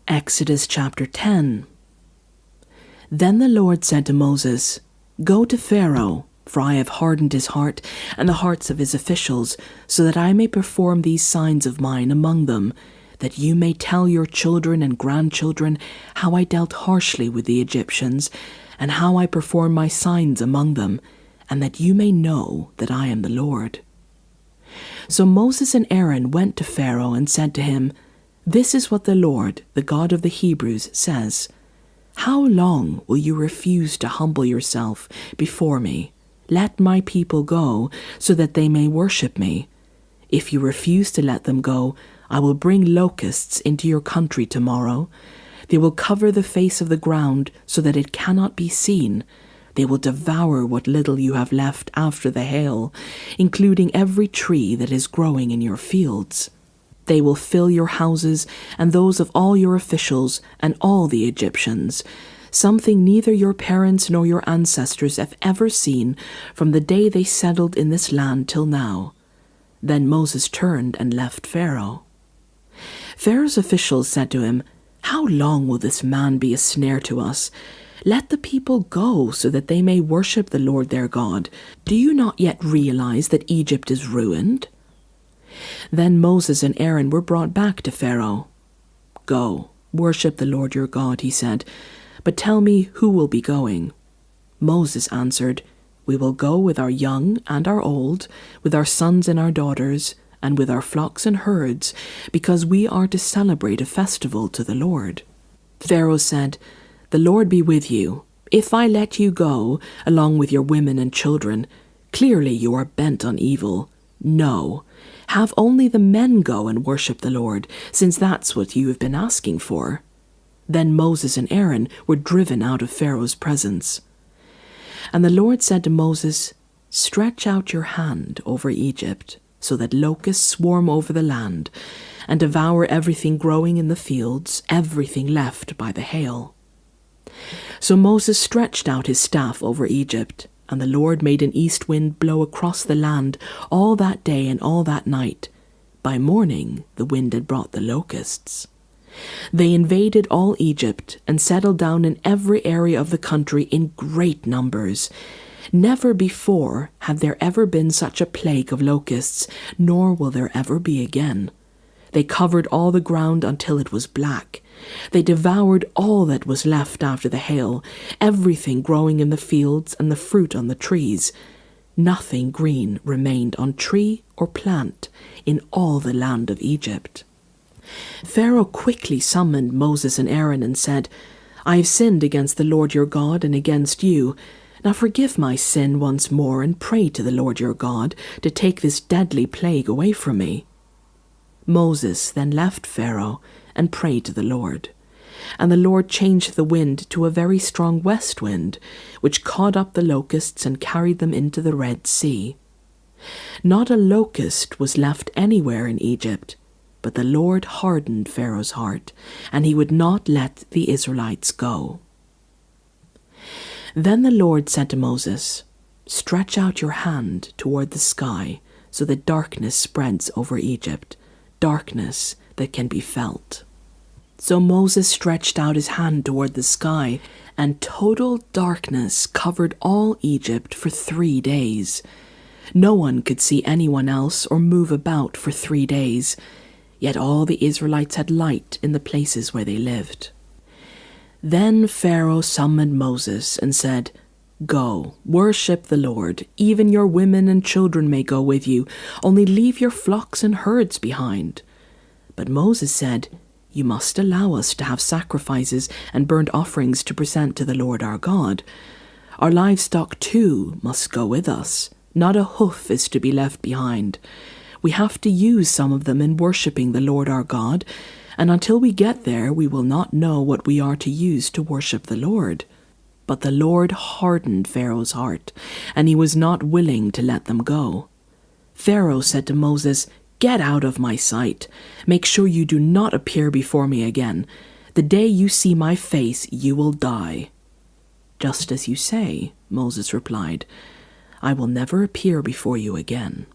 Exodus chapter 10. Then the Lord said to Moses, "Go to Pharaoh, for I have hardened his heart and the hearts of his officials, so that I may perform these signs of mine among them, that you may tell your children and grandchildren how I dealt harshly with the Egyptians, and how I performed my signs among them, and that you may know that I am the Lord." So Moses and Aaron went to Pharaoh and said to him, "This is what the Lord, the God of the Hebrews, says. How long will you refuse to humble yourself before me? Let my people go, so that they may worship me. If you refuse to let them go, I will bring locusts into your country tomorrow. They will cover the face of the ground so that it cannot be seen. They will devour what little you have left after the hail, including every tree that is growing in your fields. They will fill your houses and those of all your officials and all the Egyptians, something neither your parents nor your ancestors have ever seen from the day they settled in this land till now." Then Moses turned and left Pharaoh. Pharaoh's officials said to him, "How long will this man be a snare to us? Let the people go so that they may worship the Lord their God. Do you not yet realize that Egypt is ruined?" Then Moses and Aaron were brought back to Pharaoh. "Go, worship the Lord your God," he said, "but tell me who will be going." Moses answered, "We will go with our young and our old, with our sons and our daughters, and with our flocks and herds, because we are to celebrate a festival to the Lord." Pharaoh said, "The Lord be with you. If I let you go, along with your women and children, clearly you are bent on evil. No, have only the men go and worship the Lord, since that's what you have been asking for." Then Moses and Aaron were driven out of Pharaoh's presence. And the Lord said to Moses, "Stretch out your hand over Egypt, so that locusts swarm over the land, and devour everything growing in the fields, everything left by the hail." So Moses stretched out his staff over Egypt, and the Lord made an east wind blow across the land all that day and all that night. By morning the wind had brought the locusts. They invaded all Egypt and settled down in every area of the country in great numbers. Never before had there ever been such a plague of locusts, nor will there ever be again. They covered all the ground until it was black. They devoured all that was left after the hail, everything growing in the fields and the fruit on the trees. Nothing green remained on tree or plant in all the land of Egypt. Pharaoh quickly summoned Moses and Aaron and said, "I have sinned against the Lord your God and against you. Now forgive my sin once more and pray to the Lord your God to take this deadly plague away from me." Moses then left Pharaoh and prayed to the Lord. And the Lord changed the wind to a very strong west wind, which caught up the locusts and carried them into the Red Sea. Not a locust was left anywhere in Egypt, but the Lord hardened Pharaoh's heart, and he would not let the Israelites go. Then the Lord said to Moses, "Stretch out your hand toward the sky, so that darkness spreads over Egypt, darkness that can be felt." So Moses stretched out his hand toward the sky, and total darkness covered all Egypt for 3 days. No one could see anyone else or move about for 3 days, yet all the Israelites had light in the places where they lived. Then Pharaoh summoned Moses and said, "Go, worship the Lord. Even your women and children may go with you. Only leave your flocks and herds behind." But Moses said, "You must allow us to have sacrifices and burnt offerings to present to the Lord our God. Our livestock too must go with us. Not a hoof is to be left behind. We have to use some of them in worshipping the Lord our God, and until we get there we will not know what we are to use to worship the Lord." But the Lord hardened Pharaoh's heart, and he was not willing to let them go. Pharaoh said to Moses, "Get out of my sight. Make sure you do not appear before me again. The day you see my face, you will die." "Just as you say," Moses replied. "I will never appear before you again."